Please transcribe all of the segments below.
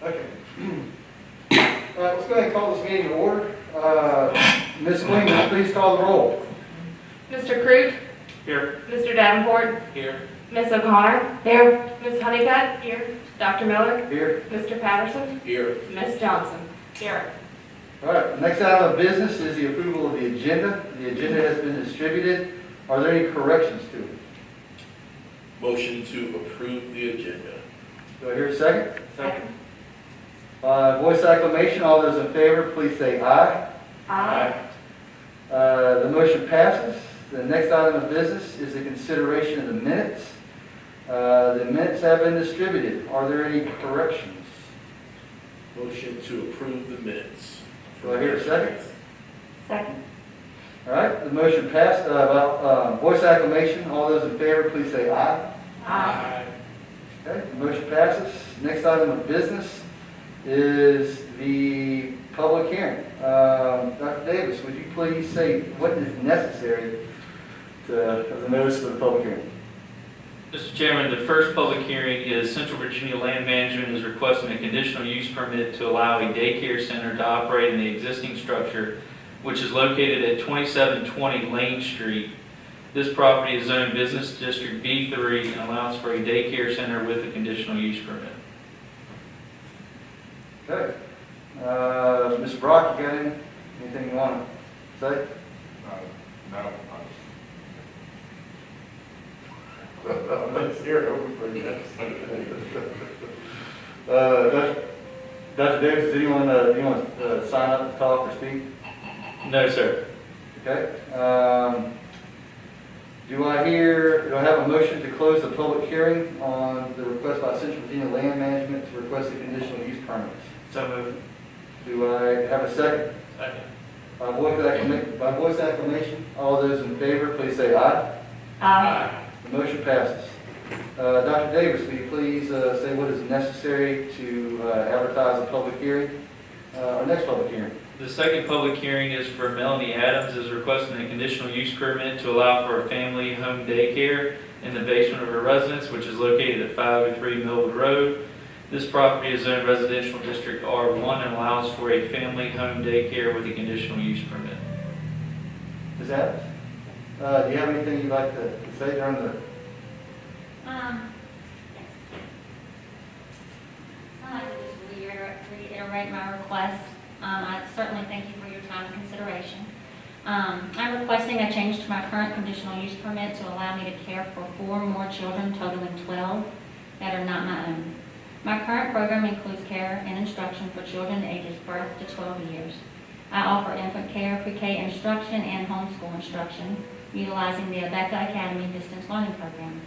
Okay. All right, let's go ahead and call this meeting to order. Ms. Queen, will you please call the roll? Mr. Crute? Here. Mr. Davenport? Here. Ms. O'Connor? Here. Ms. Honeycutt? Here. Dr. Miller? Here. Mr. Patterson? Here. Ms. Johnson? Here. All right, the next item of business is the approval of the agenda. The agenda has been distributed. Are there any corrections to it? Motion to approve the agenda. Do I hear a second? Second. Voice acclamation, all those in favor, please say aye. The motion passes. The next item of business is the consideration of the minutes. The minutes have been distributed. Are there any corrections? Motion to approve the minutes. Do I hear a second? Second. All right, the motion passed. Voice acclamation, all those in favor, please say aye. Okay, the motion passes. Next item of business is the public hearing. Dr. Davis, would you please say what is necessary as a notice for the public hearing? Mr. Chairman, the first public hearing is Central Virginia Land Management is requesting a conditional use permit to allow a daycare center to operate in the existing structure, which is located at 2720 Lane Street. This property is zoned Business District B3 and allows for a daycare center with a conditional use permit. Okay. Mr. Brock, you got anything you want to say? No. I'm scared open for you. Dr. Davis, does anyone sign up to talk or speak? No, sir. Okay. Do I have a motion to close the public hearing on the request by Central Virginia Land Management to request a conditional use permit? So moved. Do I have a second? Second. By voice acclamation, all those in favor, please say aye. The motion passes. Dr. Davis, will you please say what is necessary to advertise a public hearing, our next public hearing? The second public hearing is for Melanie Adams, is requesting a conditional use permit to allow for a family home daycare in the basement of her residence, which is located at 503 Millwood Road. This property is zoned residential district R1 and allows for a family home daycare with a conditional use permit. Ms. Adams, do you have anything you'd like to say during the? I'd like to just reiterate my request. I certainly thank you for your time and consideration. I'm requesting a change to my current conditional use permit to allow me to care for 4 more children, totaling 12, that are not my own. My current program includes care and instruction for children ages birth to 12 years. I offer infant care, pre-K instruction, and homeschool instruction, utilizing the Abeka Academy distance learning program.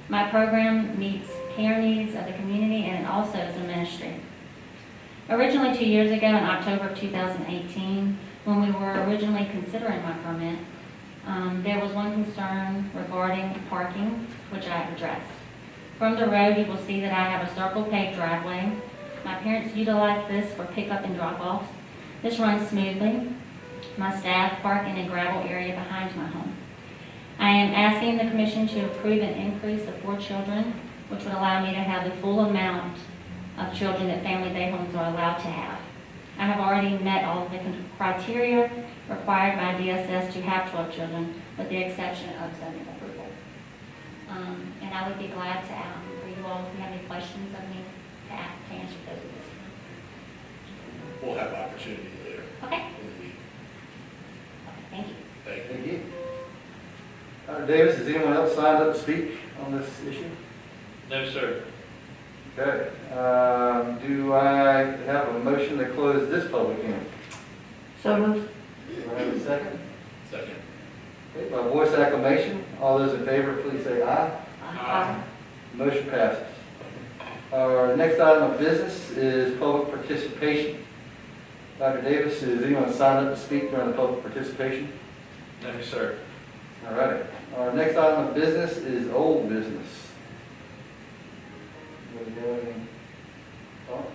My program meets care needs of the community, and it also is a ministry. Originally 2 years ago, in October of 2018, when we were originally considering my permit, there was one concern regarding parking, which I have addressed. From the road, you will see that I have a circle paved driveway. My parents utilize this for pickup and drop-offs. This runs smoothly. My staff park in a gravel area behind my home. I am asking the commission to approve an increase of 4 children, which would allow me to have the full amount of children that family day homes are allowed to have. I have already met all of the criteria required by DSS to have 12 children, with the exception of zoning approval. And I would be glad to, for you all, if you have any questions of me, to answer those at this time. We'll have opportunity later. Okay? in the week. Thank you. Thank you. Thank you. Dr. Davis, has anyone else signed up to speak on this issue? No, sir. Okay. Do I have a motion to close this public hearing? So moved. Do I have a second? Second. Okay, by voice acclamation, all those in favor, please say aye. Motion passes. Our next item of business is public participation. Dr. Davis, is anyone signed up to speak during the public participation? No, sir. All right. Our next item of business is old business. Anybody have any thoughts?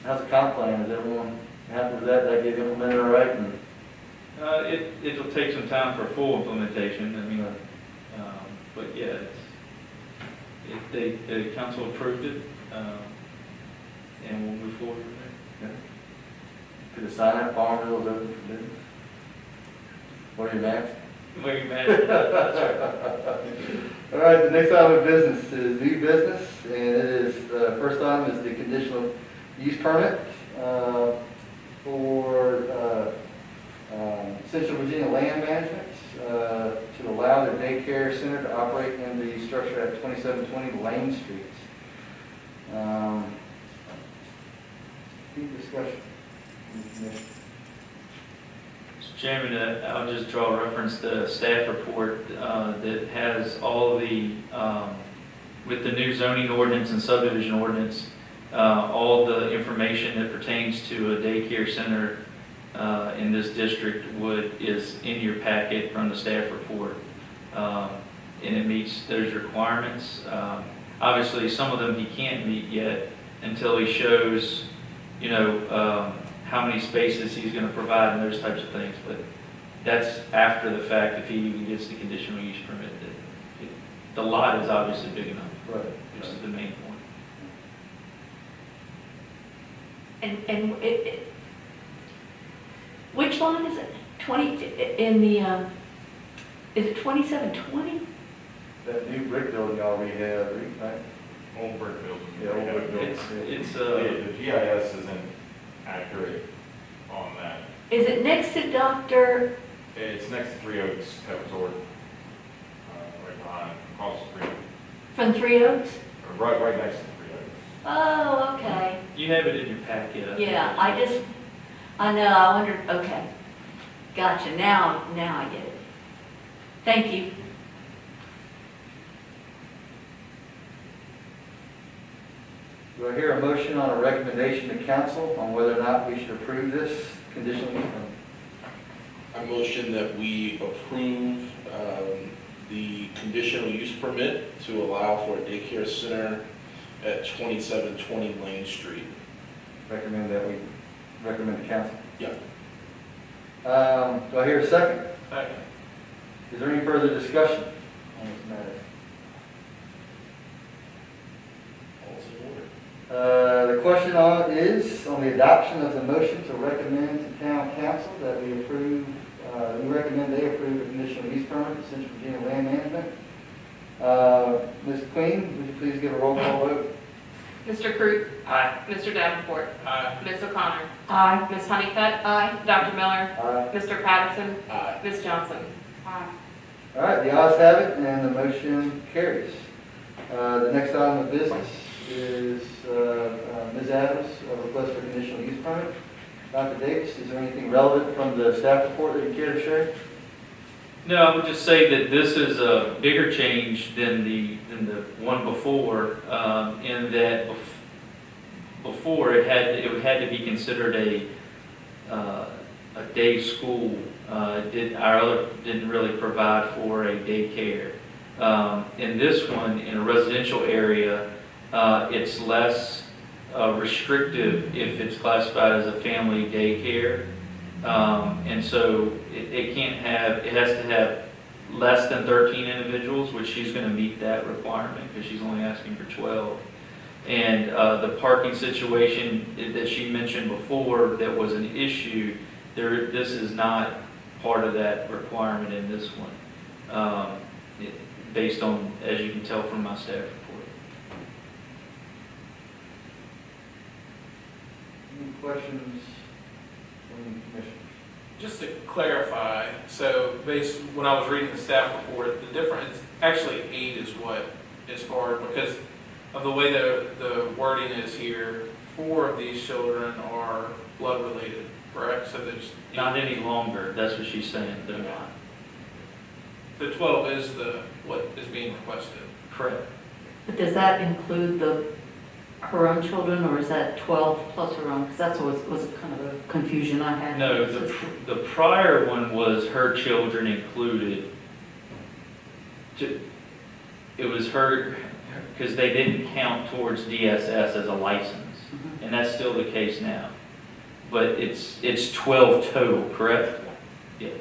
How's the comp plan? Is everyone happy with that? That get implemented all right? And It'll take some time for full implementation, I mean, but yeah, the council approved it, and we'll move forward from there. could a sign up Farmville is open for business? Wear your mask? Where you mad? That's right. All right, the next item of business is new business, and it is, the first item is the conditional use permit for Central Virginia Land Management to allow the daycare center to operate in the structure at 2720 Lane Street. Any discussion from the commission? Mr. Chairman, I'll just draw a reference to the staff report that has all the, with the new zoning ordinance and subdivision ordinance, all the information that pertains to a daycare center in this district is in your packet from the staff report. And it meets those requirements. Obviously, some of them he can't meet yet until he shows, how many spaces he's going to provide and those types of things. But that's after the fact, if he even gets the conditional use permit. The lot is obviously big enough, Right. which is the main point. And which line is it? 20, in the, is it 2720? That new brick building y'all rehab, right? Old brick building. Yeah, old brick building. It's The GIS isn't accurate on that. Is it next to Dr.? It's next to Three Oaks Pet Resort, right behind, across the street, From Three Oaks? right next to Three Oaks. Oh, okay. You have it in your packet. I think. Yeah, I know, I wondered, okay. Gotcha, now I get it. Thank you. Do I hear a motion on a recommendation to council on whether or not we should approve this conditional use permit? I motion that we approve the conditional use permit to allow for a daycare center at 2720 Lane Street. Recommend that we recommend to council. Yeah. Do I hear a second? Second. Is there any further discussion on this matter? All's in order. The question is on the adoption of the motion to recommend to town council that we approve, we recommend they approve the conditional use permit for Central Virginia Land Management. Ms. Queen, would you please give a roll call vote? Mr. Crute? Aye. Mr. Davenport? Aye. Ms. O'Connor? Aye. Ms. Honeycutt? Aye. Dr. Miller? Aye. Mr. Patterson? Aye. Ms. Johnson? Aye. All right, the ayes have it, and the motion carries. The next item of business is Ms. Adams, a request for conditional use permit. Dr. Davis, is there anything relevant from the staff report that you care to share? No, I would just say that this is a bigger change than the one before, in that before it had to be considered a day school. Our other didn't really provide for a daycare. In this one, in a residential area, it's less restrictive if it's classified as a family daycare. And so it has to have less than 13 individuals, which she's going to meet that requirement because she's only asking for 12. And the parking situation that she mentioned before that was an issue, this is not part of that requirement in this one, based on, as you can tell from my staff report. Any questions from the commission? Just to clarify, so when I was reading the staff report, the difference, actually 8 is what is hard because of the way the wording is here. 4 of these children are blood related, correct? So there's Not any longer, that's what she's saying, they're not. The 12 is what is being requested. Correct. But does that include her own children, or is that 12 plus her own? Because that's was kind of a confusion I had. No, the prior one was her children included. It was her because they didn't count towards DSS as a license, and that's still the case now. But it's 12 total, correct? Yes.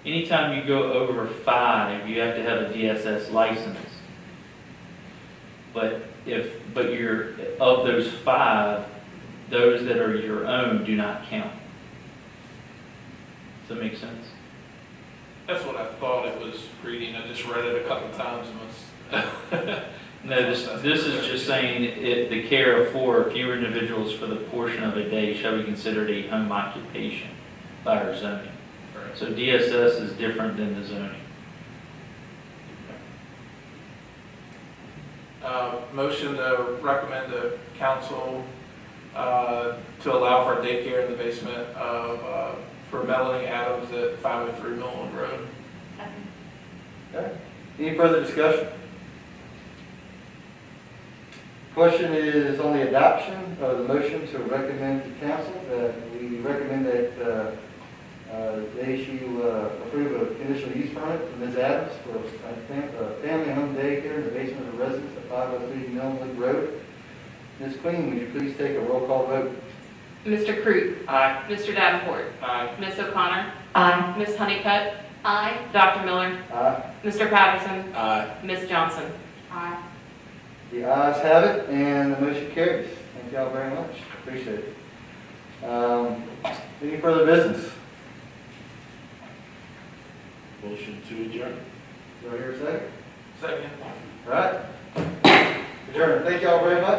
Anytime you go over 5, you have to have a DSS license. But you're, of those 5, those that are your own do not count. Does that make sense? That's what I thought it was reading. I just read it a couple times and was. No, this is just saying the care of 4 or fewer individuals for the portion of a day shall be considered a home occupation by our zoning. So DSS is different than the zoning. Motion to recommend the council to allow for a daycare in the basement of, for Melanie Adams at 503 Millwood Road. Okay. Any further discussion? Question is on the adoption of the motion to recommend to council that we recommend that they issue approve a conditional use permit for Ms. Adams for a family home daycare in the basement of the residence at 503 Millwood Road. Ms. Queen, would you please take a roll call vote? Mr. Crute. Aye. Mr. Davenport. Aye. Ms. O'Connor. Aye. Ms. Honeycutt. Aye. Dr. Miller. Aye. Mr. Patterson. Aye. Ms. Johnson. Aye. The ayes have it, and the motion carries. Thank you all very much. Appreciate it. Any further business? Motion to adjourn. Do I hear a second? Second. All right. Adjourn. Thank you all very much.